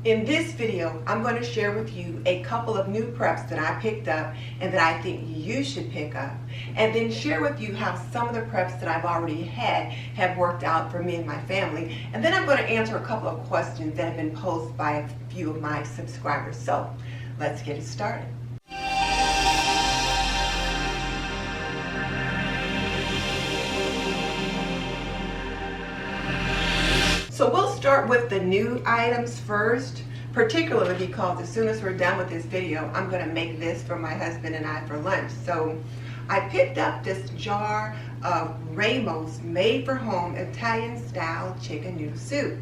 In this video, I'm going to share with you a couple of new preps that I picked up and that I think you should pick up, and then share with you how some of the preps that I've already had have worked out for me and my family. And then I'm going to answer a couple of questions that have been posed by a few of my subscribers. So let's get it started. So we'll start with the new items first, particularly because as soon as we're done with this video, I'm going to make this for my husband and I for lunch. So I picked up this jar of Ramos made for home Italian style chicken noodle soup.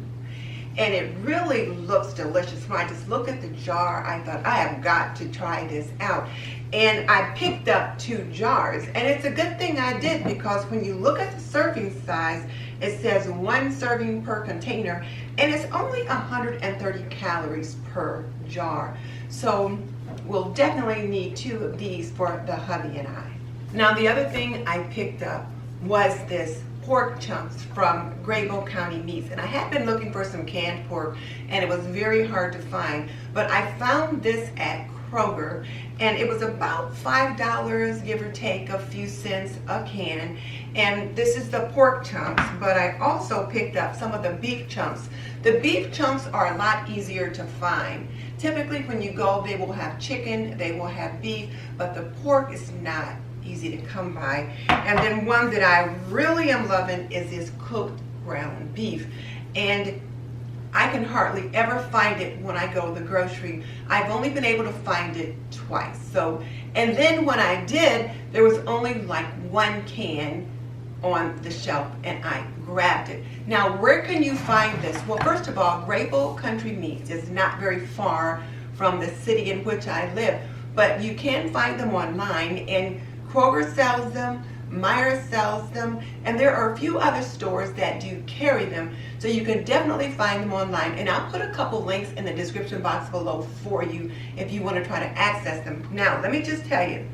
And it really looks delicious. When I just looked at the jar, I thought, I have got to try this out. And I picked up 2 jars. And it's a good thing I did, because when you look at the serving size, it says 1 serving per container, and it's only 130 calories per jar. So we'll definitely need 2 of these for the hubby and I. Now the other thing I picked up was this pork chunks from Graybull County Meats, and I had been looking for some canned pork and it was very hard to find, but I found this at Kroger, and it was about $5, give or take a few cents a can. And this is the pork chunks, but I also picked up some of the beef chunks. The beef chunks are a lot easier to find. Typically when you go, they will have chicken, they will have beef, but the pork is not easy to come by. And then one that I really am loving is this cooked ground beef, and I can hardly ever find it when I go to the grocery. I've only been able to find it twice. So, and then when I did, there was only like 1 can on the shelf, and I grabbed it. Now, where can you find this? Well, first of all, Graybull Country Meats is not very far from the city in which I live, but you can find them online, and Kroger sells them, Meijer sells them, and there are a few other stores that do carry them, so you can definitely find them online. And I'll put a couple links in the description box below for you if you want to try to access them. Now, let me just tell you,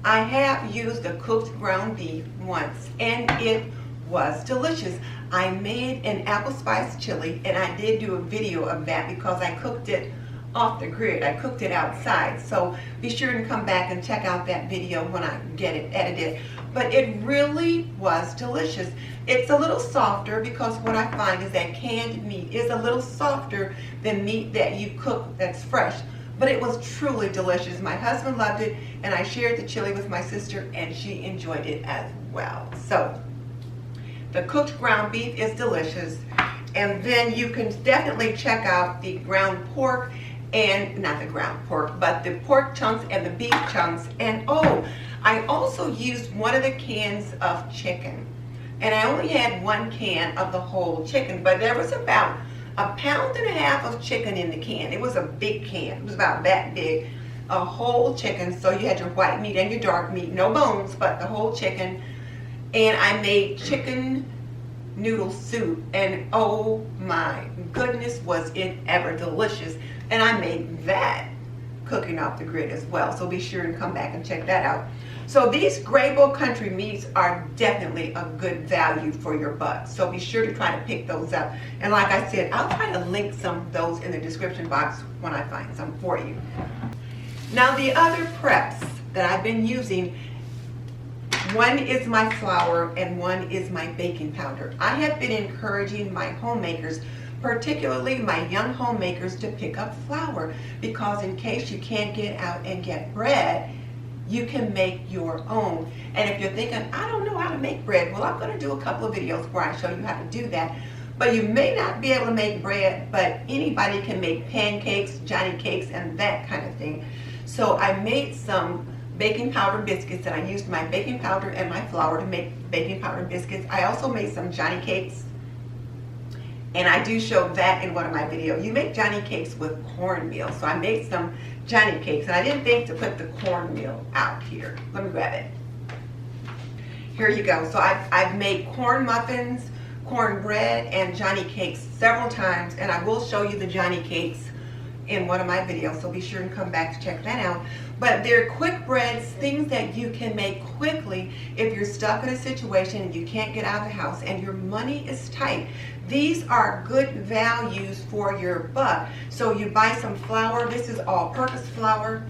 I have used the cooked ground beef once, and it was delicious. I made an apple spice chili, and I did do a video of that because I cooked it off the grid. I cooked it outside, so be sure and come back and check out that video when I get it edited. But it really was delicious. It's a little softer, because what I find is that canned meat is a little softer than meat that you cook that's fresh. But it was truly delicious. My husband loved it, and I shared the chili with my sister, and she enjoyed it as well. So the cooked ground beef is delicious. And then you can definitely check out the ground pork, and not the ground pork, but the pork chunks and the beef chunks. And oh, I also used one of the cans of chicken, and I only had 1 can of the whole chicken, but there was about 1.5 pounds of chicken in the can. It was a big can. It was about that big, a whole chicken. So you had your white meat and your dark meat, no bones, but the whole chicken. And I made chicken noodle soup, and oh my goodness, was it ever delicious. And I made that cooking off the grid as well, so be sure and come back and check that out. So these Graybull Country Meats are definitely a good value for your buck, so be sure to try to pick those up. And like I said, I'll try to link some of those in the description box when I find some for you. Now the other preps that I've been using, one is my flour and one is my baking powder. I have been encouraging my homemakers, particularly my young homemakers, to pick up flour, because in case you can't get out and get bread, you can make your own. And if you're thinking, I don't know how to make bread, well, I'm going to do a couple of videos where I show you how to do that. But you may not be able to make bread, but anybody can make pancakes, Johnny cakes, and that kind of thing. So I made some baking powder biscuits, and I used my baking powder and my flour to make baking powder biscuits. I also made some Johnny cakes, and I do show that in one of my videos. You make Johnny cakes with cornmeal, so I made some Johnny cakes, and I didn't think to put the cornmeal out here. Let me grab it. Here you go. So I've made corn muffins, cornbread, and Johnny cakes several times, and I will show you the Johnny cakes in one of my videos, so be sure and come back to check that out. But they're quick breads, things that you can make quickly if you're stuck in a situation and you can't get out of the house and your money is tight. These are good values for your buck. So you buy some flour. This is all-purpose flour.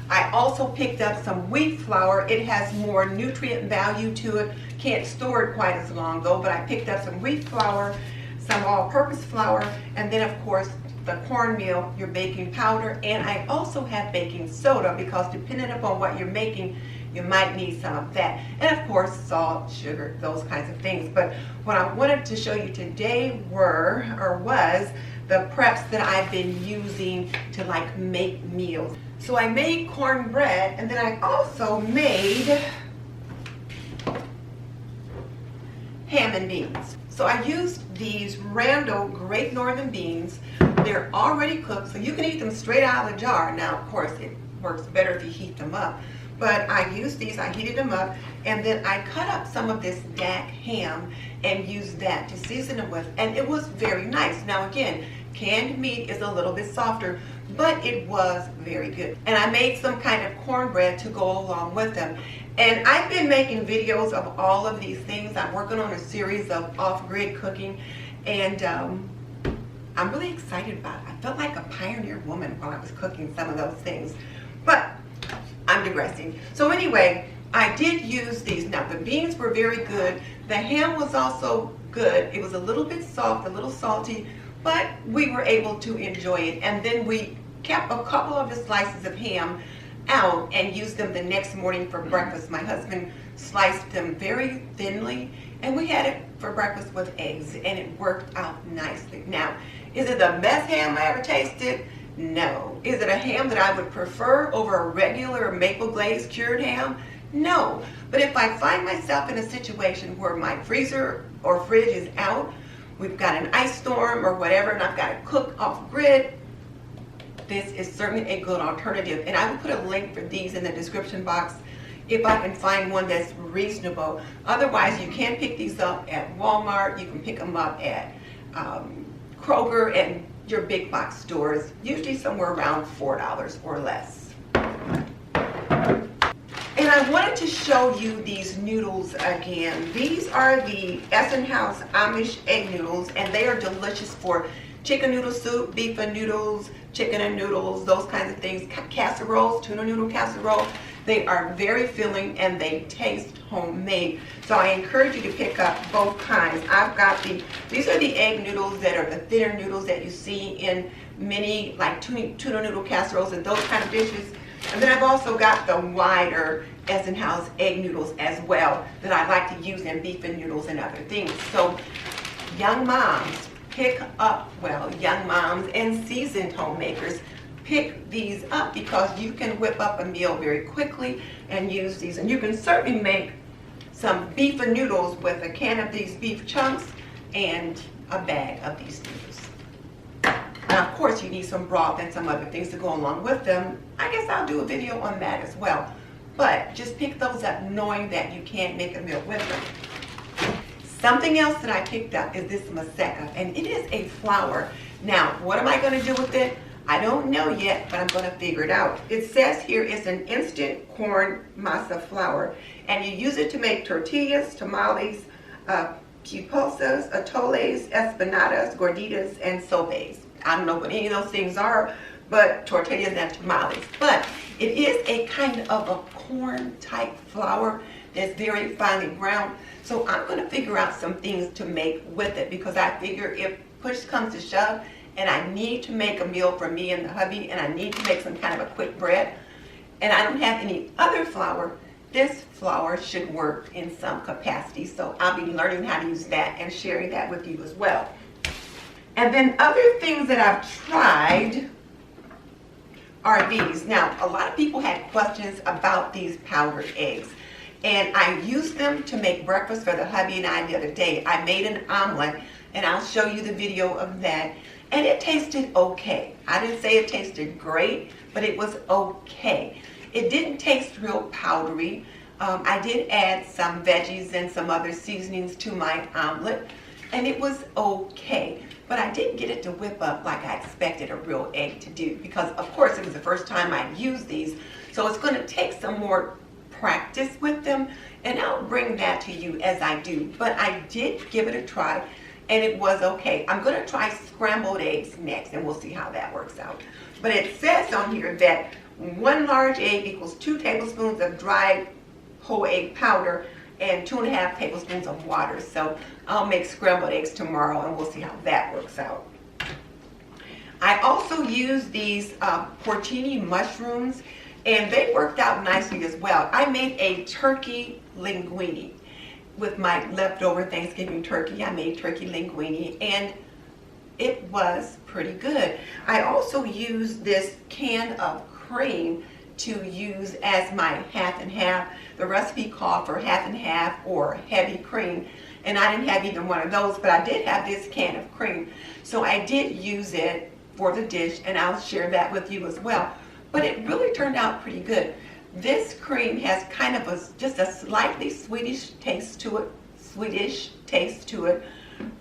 I also picked up some wheat flour. It has more nutrient value to it. Can't store it quite as long though, but I picked up some wheat flour, some all-purpose flour, and then of course the cornmeal, your baking powder, and I also have baking soda because depending upon what you're making, you might need some of that. And of course, salt, sugar, those kinds of things. But what I wanted to show you today was the preps that I've been using to like make meals. So I made cornbread, and then I also made ham and beans. So I used these Randall Great Northern beans. They're already cooked, so you can eat them straight out of the jar. Now, of course, it works better if you heat them up. But I used these, I heated them up, and then I cut up some of this Dak ham and used that to season it with, and it was very nice. Now again, canned meat is a little bit softer, but it was very good. And I made some kind of cornbread to go along with them. And I've been making videos of all of these things. I'm working on a series of off-grid cooking, and I'm really excited about it. I felt like a pioneer woman while I was cooking some of those things. But I'm digressing. So anyway, I did use these. Now the beans were very good. The ham was also good. It was a little bit soft, a little salty, but we were able to enjoy it. And then we kept a couple of the slices of ham out and used them the next morning for breakfast. My husband sliced them very thinly, and we had it for breakfast with eggs, and it worked out nicely. Now, is it the best ham I ever tasted? No. Is it a ham that I would prefer over a regular maple glazed cured ham? No. But if I find myself in a situation where my freezer or fridge is out, we've got an ice storm or whatever, and I've got to cook off grid, this is certainly a good alternative. And I will put a link for these in the description box if I can find one that's reasonable. Otherwise, you can pick these up at Walmart. You can pick them up at Kroger and your big box stores, usually somewhere around $4 or less. And I wanted to show you these noodles again. These are the House Amish egg noodles, and they are delicious for chicken noodle soup, beef and noodles, chicken and noodles, those kinds of things, casseroles, tuna noodle casserole. They are very filling and they taste homemade. So I encourage you to pick up both kinds. I've got these are the egg noodles that are the thinner noodles that you see in many like tuna noodle casseroles and those kind of dishes. And then I've also got the wider House egg noodles as well that I like to use in beef and noodles and other things. So young moms, pick up, young moms and seasoned homemakers, pick these up because you can whip up a meal very quickly and use these. And you can certainly make some beef and noodles with a can of these beef chunks and a bag of these noodles. And of course you need some broth and some other things to go along with them. I guess I'll do a video on that as well. But just pick those up knowing that you can't make a meal with them. Something else that I picked up is this maseca, and it is a flour. Now, what am I going to do with it? I don't know yet, but I'm going to figure it out. It says here it's an instant corn masa flour, and you use it to make tortillas, tamales, pupusas, atoles, espanadas, gorditas, and sopes. I don't know what any of those things are, but tortillas and tamales. But it is a kind of a corn-type flour that's very finely ground. So I'm going to figure out some things to make with it because I figure if push comes to shove and I need to make a meal for me and the hubby and I need to make some kind of a quick bread and I don't have any other flour, this flour should work in some capacity. So I'll be learning how to use that and sharing that with you as well. And then other things that I've tried are these. Now, a lot of people had questions about these powdered eggs. And I used them to make breakfast for the hubby and I the other day. I made an omelet, and I'll show you the video of that. And it tasted okay. I didn't say it tasted great, but it was okay. It didn't taste real powdery. I did add some veggies and some other seasonings to my omelet, and it was okay. But I didn't get it to whip up like I expected a real egg to do because, of course, it was the first time I used these. So it's going to take some more practice with them, and I'll bring that to you as I do. But I did give it a try. and it was okay. I'm going to try scrambled eggs next, and we'll see how that works out. But it says on here that 1 large egg equals 2 tablespoons of dried whole egg powder and 2.5 tablespoons of water. So I'll make scrambled eggs tomorrow, and we'll see how that works out. I also used these porcini mushrooms, and they worked out nicely as well. I made a turkey linguine with my leftover Thanksgiving turkey. I made turkey linguine, and it was pretty good. I also used this can of cream to use as my half and half. The recipe called for half and half or heavy cream, and I didn't have either one of those, but I did have this can of cream. So I did use it for the dish, and I'll share that with you as well. But it really turned out pretty good. This cream has kind of just a slightly sweetish taste to it,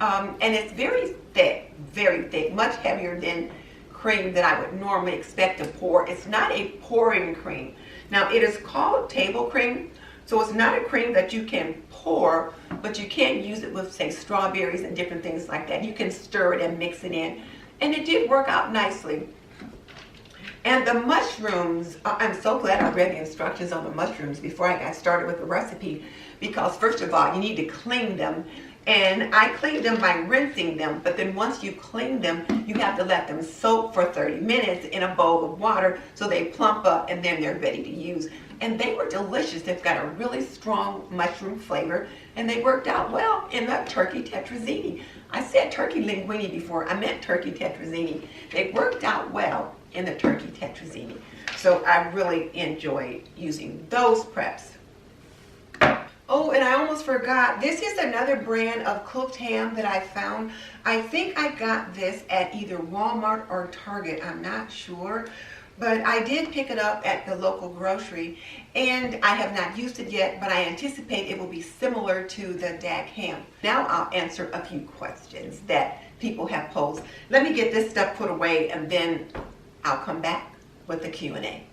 and it's very thick, much heavier than cream that I would normally expect to pour. It's not a pouring cream. Now, it is called table cream, so it's not a cream that you can pour, but you can use it with, say, strawberries and different things like that. You can stir it and mix it in, and it did work out nicely. And the mushrooms, I'm so glad I read the instructions on the mushrooms before I got started with the recipe, because first of all, you need to clean them. And I cleaned them by rinsing them, but then once you clean them, you have to let them soak for 30 minutes in a bowl of water so they plump up, and then they're ready to use. And they were delicious. They've got a really strong mushroom flavor, and they worked out well in the turkey tetrazzini. I said turkey linguine before, I meant turkey tetrazzini. They worked out well in the turkey tetrazzini. So I really enjoyed using those preps. Oh, and I almost forgot, this is another brand of cooked ham that I found. I think I got this at either Walmart or Target, I'm not sure. But I did pick it up at the local grocery, and I have not used it yet, but I anticipate it will be similar to the DAC ham. Now I'll answer a few questions that people have posed. Let me get this stuff put away, and then I'll come back with the Q&A.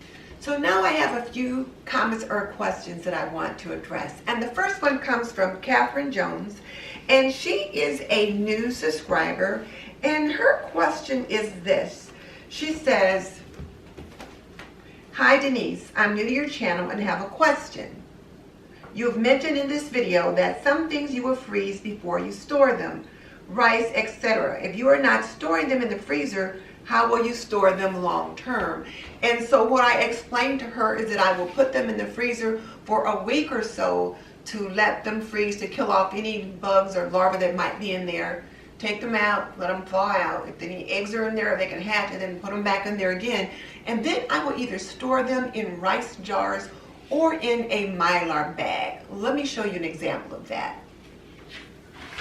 So now I have a few comments or questions that I want to address. And the first one comes from Catherine Jones, and she is a new subscriber, and her question is this. She says, "Hi Denise, I'm new to your channel and have a question. You have mentioned in this video that some things you will freeze before you store them, rice, etc. If you are not storing them in the freezer, how will you store them long term?" And so what I explained to her is that I will put them in the freezer for a week or so to let them freeze, to kill off any bugs or larvae that might be in there. Take them out, let them thaw out. If any eggs are in there, they can hatch, and then put them back in there again. And then I will either store them in rice jars or in a Mylar bag. Let me show you an example of that.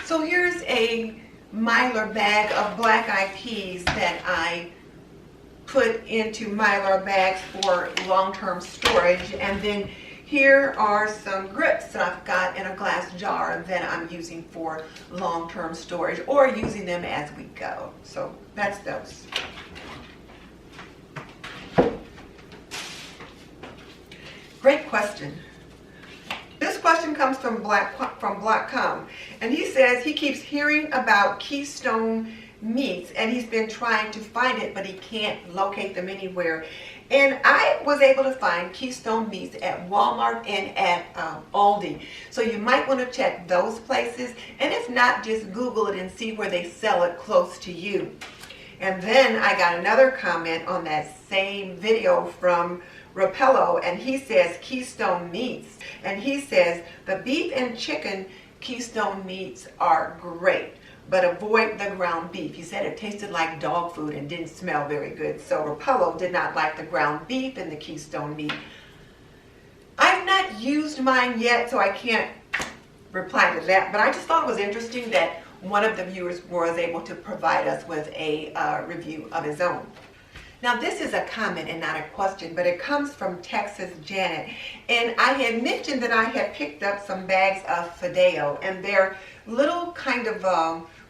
So here's a Mylar bag of black-eyed peas that I put into Mylar bags for long-term storage, and then here are some grits that I've got in a glass jar that I'm using for long-term storage or using them as we go. So that's those. Great question. This question comes from Blackcom, and he says he keeps hearing about Keystone meats, and he's been trying to find it, but he can't locate them anywhere. And I was able to find Keystone meats at Walmart and at Aldi. So you might want to check those places, and if not, just Google it and see where they sell it close to you. And then I got another comment on that same video from Rapello, and he says Keystone meats, and he says the beef and chicken Keystone meats are great, but avoid the ground beef. He said it tasted like dog food and didn't smell very good. So Rapello did not like the ground beef in the Keystone meat. I've not used mine yet, so I can't reply to that, but I just thought it was interesting that one of the viewers was able to provide us with a review of his own. Now this is a comment and not a question, but it comes from Texas Janet. And I had mentioned that I had picked up some bags of Fideo, and they're little kind of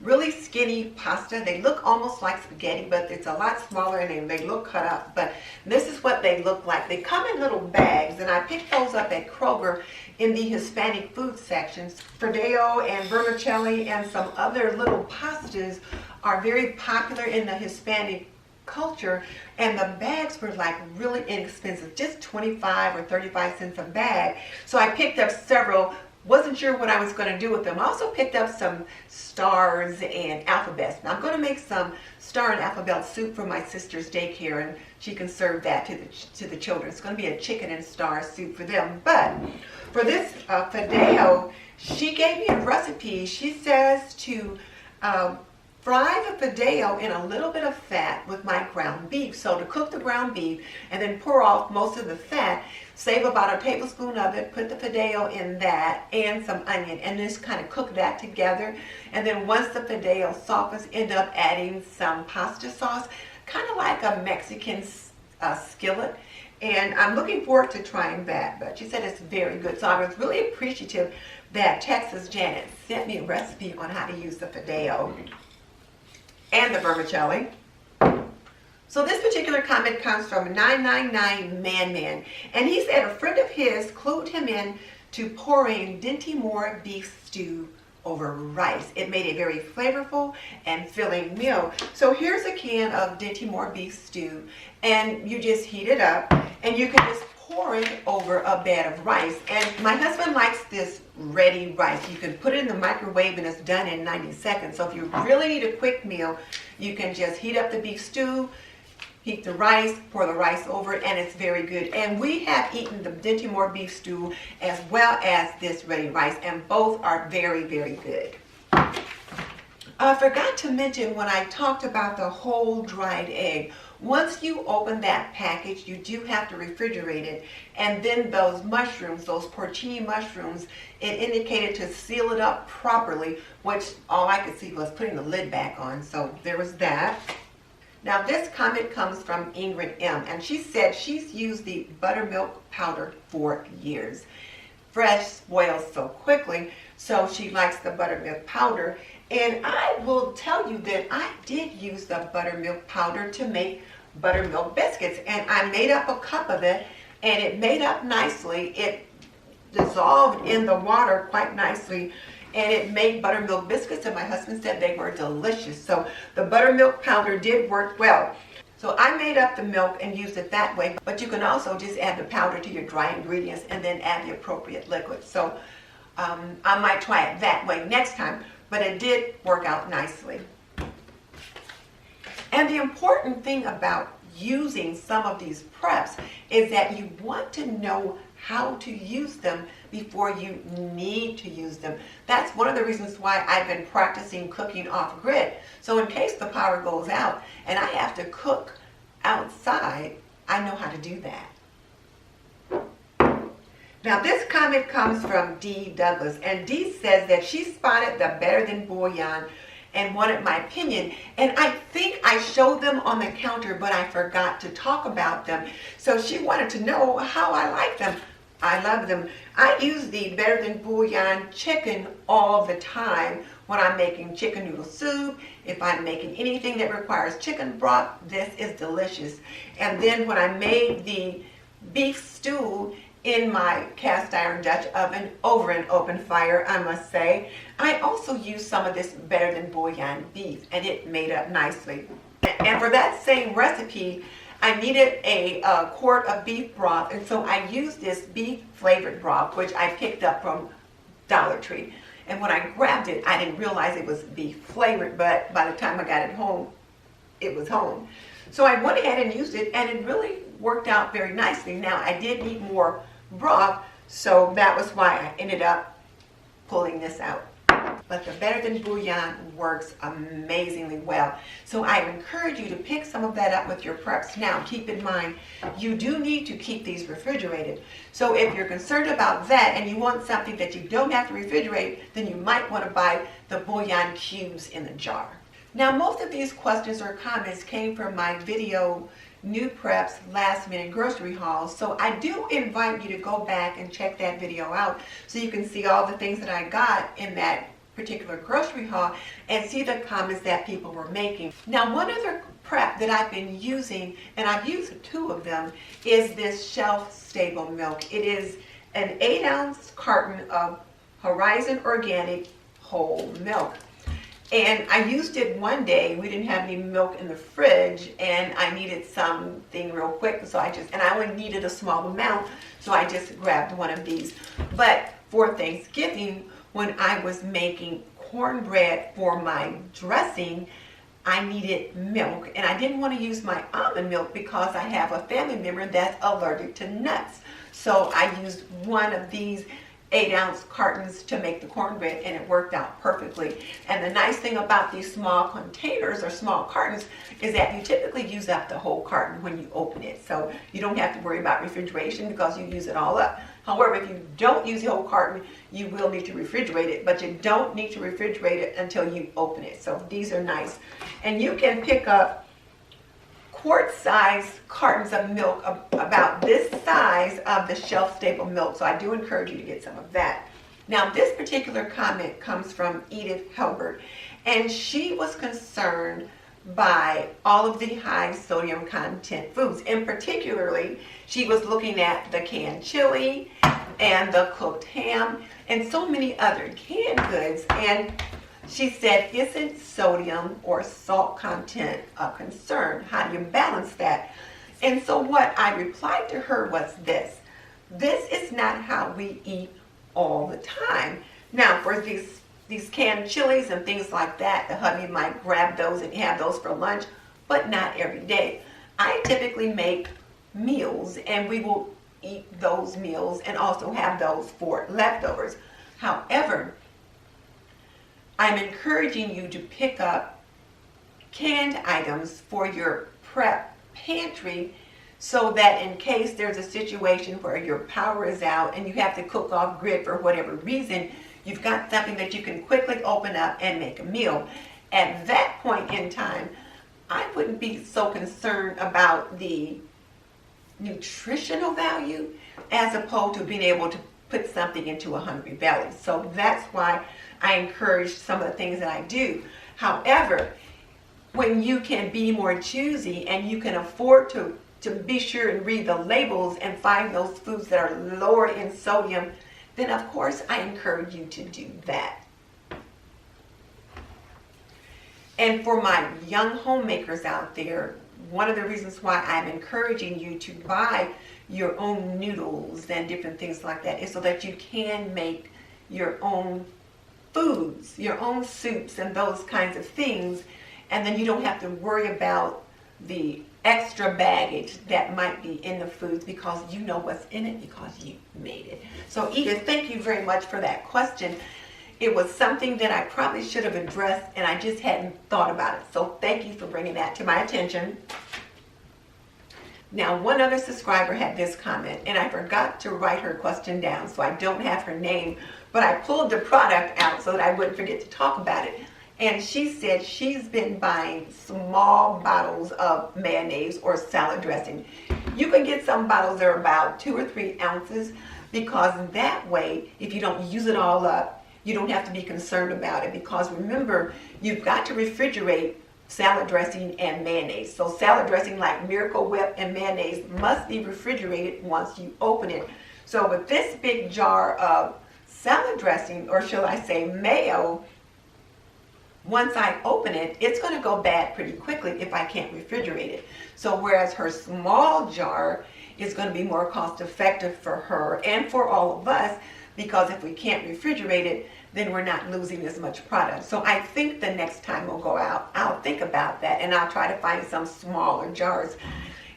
really skinny pasta. They look almost like spaghetti, but it's a lot smaller and they look cut up. But this is what they look like. They come in little bags, and I picked those up at Kroger in the Hispanic food sections. Fideo and vermicelli and some other little pastas are very popular in the Hispanic culture, and the bags were like really inexpensive, just 25 or 35 cents a bag. So I picked up several. Wasn't sure what I was going to do with them. I also picked up some stars and alphabets. Now I'm going to make some star and alphabet soup for my sister's daycare, and she can serve that to the children. It's going to be a chicken and star soup for them. But for this Fideo, she gave me a recipe. She says to fry the Fideo in a little bit of fat with my ground beef. So to cook the ground beef and then pour off most of the fat, save about a tablespoon of it, put the Fideo in that and some onion, and just kind of cook that together. And then once the Fideo softens, end up adding some pasta sauce, kind of like a Mexican skillet. And I'm looking forward to trying that, but she said it's very good. So I was really appreciative that Texas Janet sent me a recipe on how to use the Fideo and the vermicelli. So this particular comment comes from 999 Man, and he said a friend of his clued him in to pouring Dinty-Moore beef stew over rice. It made a very flavorful and filling meal. So here's a can of Dinty-Moore beef stew, and you just heat it up, and you can just pour it over a bed of rice. And my husband likes this ready rice. You can put it in the microwave and it's done in 90 seconds. So if you really need a quick meal, you can just heat up the beef stew, heat the rice, pour the rice over it, and it's very good. And we have eaten the Dinty-Moore beef stew as well as this ready rice, and both are very, very good. I forgot to mention when I talked about the whole dried egg, once you open that package, you do have to refrigerate it. And then those mushrooms, those porcini mushrooms, it indicated to seal it up properly, which all I could see was putting the lid back on. So there was that. Now this comment comes from Ingrid M, and she said she's used the buttermilk powder for years. Fresh spoils so quickly, so she likes the buttermilk powder. And I will tell you that I did use the buttermilk powder to make buttermilk biscuits, and I made up a cup of it, and it made up nicely. It dissolved in the water quite nicely, and it made buttermilk biscuits, and my husband said they were delicious. So the buttermilk powder did work well. So I made up the milk and used it that way, but you can also just add the powder to your dry ingredients and then add the appropriate liquid. So I might try it that way next time, but it did work out nicely. And the important thing about using some of these preps is that you want to know how to use them before you need to use them. That's one of the reasons why I've been practicing cooking off grid. So in case the power goes out and I have to cook outside, I know how to do that. Now this comment comes from Dee Douglas, and Dee says that she spotted the Better Than Bouillon and wanted my opinion. And I think I showed them on the counter, but I forgot to talk about them. So she wanted to know how I like them. I love them. I use the Better Than Bouillon chicken all the time when I'm making chicken noodle soup. If I'm making anything that requires chicken broth, this is delicious. And then when I made the beef stew in my cast iron Dutch oven over an open fire, I must say, I also used some of this Better Than Bouillon beef, and it made up nicely. And for that same recipe, I needed a quart of beef broth, and so I used this beef flavored broth, which I picked up from Dollar Tree. And when I grabbed it, I didn't realize it was beef flavored, but by the time I got it home, it was home. So I went ahead and used it, and it really worked out very nicely. Now, I did need more broth, so that was why I ended up pulling this out. But the Better Than Bouillon works amazingly well. So I encourage you to pick some of that up with your preps. Now, keep in mind, you do need to keep these refrigerated. So if you're concerned about that and you want something that you don't have to refrigerate, then you might want to buy the bouillon cubes in the jar. Now, most of these questions or comments came from my video, New Preps Last Minute Grocery Hauls. So I do invite you to go back and check that video out so you can see all the things that I got in that particular grocery haul and see the comments that people were making. Now, one other prep that I've been using, and I've used 2 of them, is this shelf-stable milk. It is an 8-ounce carton of Horizon Organic whole milk. And I used it one day. We didn't have any milk in the fridge, and I needed something real quick, so I only needed a small amount, so I just grabbed one of these. But for Thanksgiving, when I was making cornbread for my dressing, I needed milk, and I didn't want to use my almond milk because I have a family member that's allergic to nuts. So I used one of these 8-ounce cartons to make the cornbread, and it worked out perfectly. And the nice thing about these small containers or small cartons is that you typically use up the whole carton when you open it. So you don't have to worry about refrigeration because you use it all up. However, if you don't use the whole carton, you will need to refrigerate it, but you don't need to refrigerate it until you open it. So these are nice. And you can pick up quart-sized cartons of milk about this size of the shelf-stable milk. So I do encourage you to get some of that. Now, this particular comment comes from Edith Helbert, and she was concerned by all of the high sodium content foods. And particularly, she was looking at the canned chili and the cooked ham and so many other canned goods. And she said, isn't sodium or salt content a concern? How do you balance that? And so what I replied to her was this. This is not how we eat all the time. Now, for these canned chilies and things like that, the hubby might grab those and have those for lunch, but not every day. I typically make meals, and we will eat those meals and also have those for leftovers. However, I'm encouraging you to pick up canned items for your prep pantry so that in case there's a situation where your power is out and you have to cook off grid for whatever reason, you've got something that you can quickly open up and make a meal. At that point in time, I wouldn't be so concerned about the nutritional value as opposed to being able to put something into a hungry belly. So that's why I encourage some of the things that I do. However, when you can be more choosy and you can afford to be sure and read the labels and find those foods that are lower in sodium, then of course I encourage you to do that. And for my young homemakers out there, one of the reasons why I'm encouraging you to buy your own noodles and different things like that is so that you can make your own foods, your own soups and those kinds of things, and then you don't have to worry about the extra baggage that might be in the foods because you know what's in it because you made it. So Edith, thank you very much for that question. It was something that I probably should have addressed and I just hadn't thought about it. So thank you for bringing that to my attention. Now, one other subscriber had this comment, and I forgot to write her question down, so I don't have her name, but I pulled the product out so that I wouldn't forget to talk about it. And she said she's been buying small bottles of mayonnaise or salad dressing. You can get some bottles that are about 2 or 3 ounces because that way, if you don't use it all up, you don't have to be concerned about it because remember, you've got to refrigerate salad dressing and mayonnaise. So salad dressing like Miracle Whip and mayonnaise must be refrigerated once you open it. So with this big jar of salad dressing, or shall I say mayo, once I open it, it's going to go bad pretty quickly if I can't refrigerate it. So whereas her small jar is going to be more cost effective for her and for all of us, because if we can't refrigerate it, then we're not losing as much product. So I think the next time we'll go out, I'll think about that and I'll try to find some smaller jars.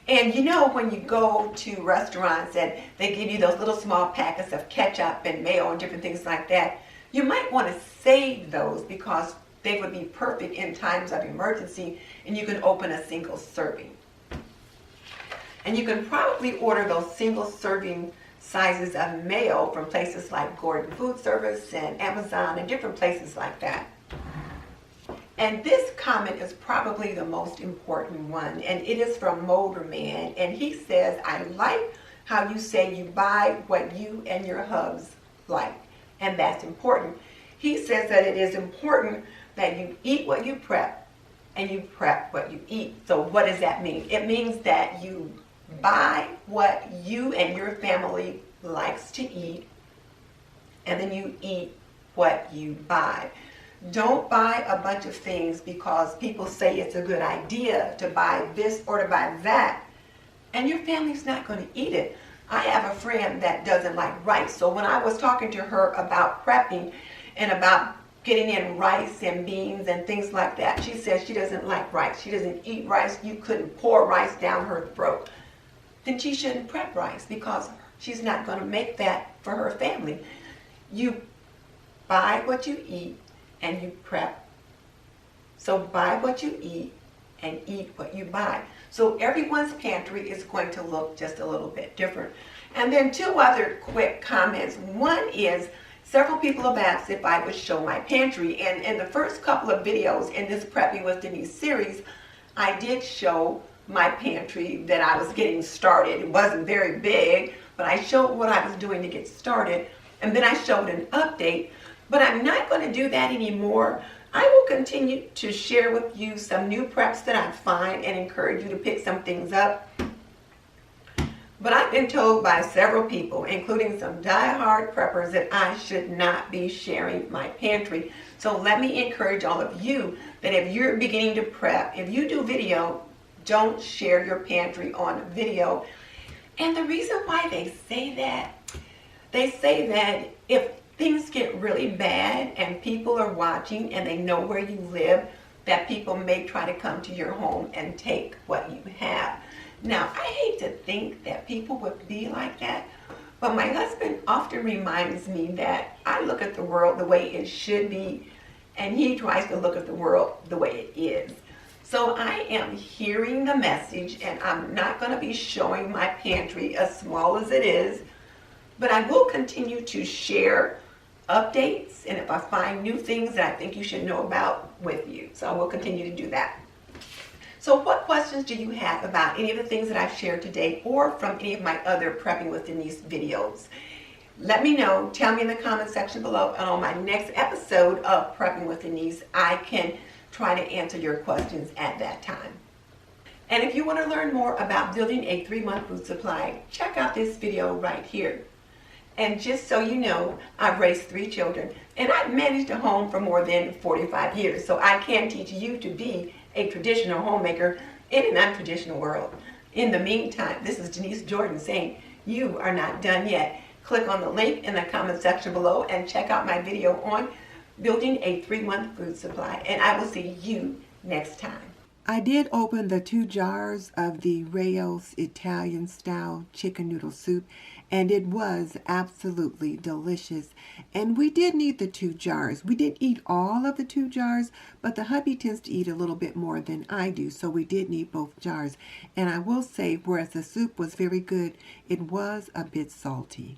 And you know, when you go to restaurants and they give you those little small packets of ketchup and mayo and different things like that, you might want to save those because they would be perfect in times of emergency and you can open a single serving. And you can probably order those single serving sizes of mayo from places like Gordon Food Service and Amazon and different places like that. And this comment is probably the most important one, and it is from Molder Man, and he says, I like how you say you buy what you and your hubs like, and that's important. He says that it is important that you eat what you prep and you prep what you eat. So what does that mean? It means that you buy what you and your family likes to eat, and then you eat what you buy. Don't buy a bunch of things because people say it's a good idea to buy this or to buy that, and your family's not going to eat it. I have a friend that doesn't like rice, so when I was talking to her about prepping and about getting in rice and beans and things like that, she says she doesn't like rice. She doesn't eat rice. You couldn't pour rice down her throat. Then she shouldn't prep rice because she's not going to make that for her family. You buy what you eat and you prep. So buy what you eat and eat what you buy. So everyone's pantry is going to look just a little bit different. And then two other quick comments. One is, several people have asked if I would show my pantry, and in the first couple of videos in this Prepping with Denise series, I did show my pantry that I was getting started. It wasn't very big, but I showed what I was doing to get started, and then I showed an update. But I'm not going to do that anymore. I will continue to share with you some new preps that I find and encourage you to pick some things up. But I've been told by several people, including some die-hard preppers, that I should not be sharing my pantry. So let me encourage all of you that if you're beginning to prep, if you do video, don't share your pantry on video. And the reason why they say that if things get really bad and people are watching and they know where you live, that people may try to come to your home and take what you have. Now, I hate to think that people would be like that, but my husband often reminds me that I look at the world the way it should be, and he tries to look at the world the way it is. So I am hearing the message, and I'm not going to be showing my pantry as small as it is, but I will continue to share updates, and if I find new things that I think you should know about with you. So I will continue to do that. So what questions do you have about any of the things that I've shared today or from any of my other Prepping with Denise videos? Let me know. Tell me in the comment section below, and on my next episode of Prepping with Denise, I can try to answer your questions at that time. And if you want to learn more about building a 3-month food supply, check out this video right here. And just so you know, I've raised 3 children, and I've managed a home for more than 45 years, so I can teach you to be a traditional homemaker in an untraditional world. In the meantime, this is Denise Jordan saying, you are not done yet. Click on the link in the comment section below and check out my video on building a 3-month food supply, and I will see you next time. I did open the 2 jars of the Rao's Italian style chicken noodle soup, and it was absolutely delicious. And we did need the 2 jars. We didn't eat all of the 2 jars, but the hubby tends to eat a little bit more than I do, so we did need both jars. And I will say, whereas the soup was very good, it was a bit salty.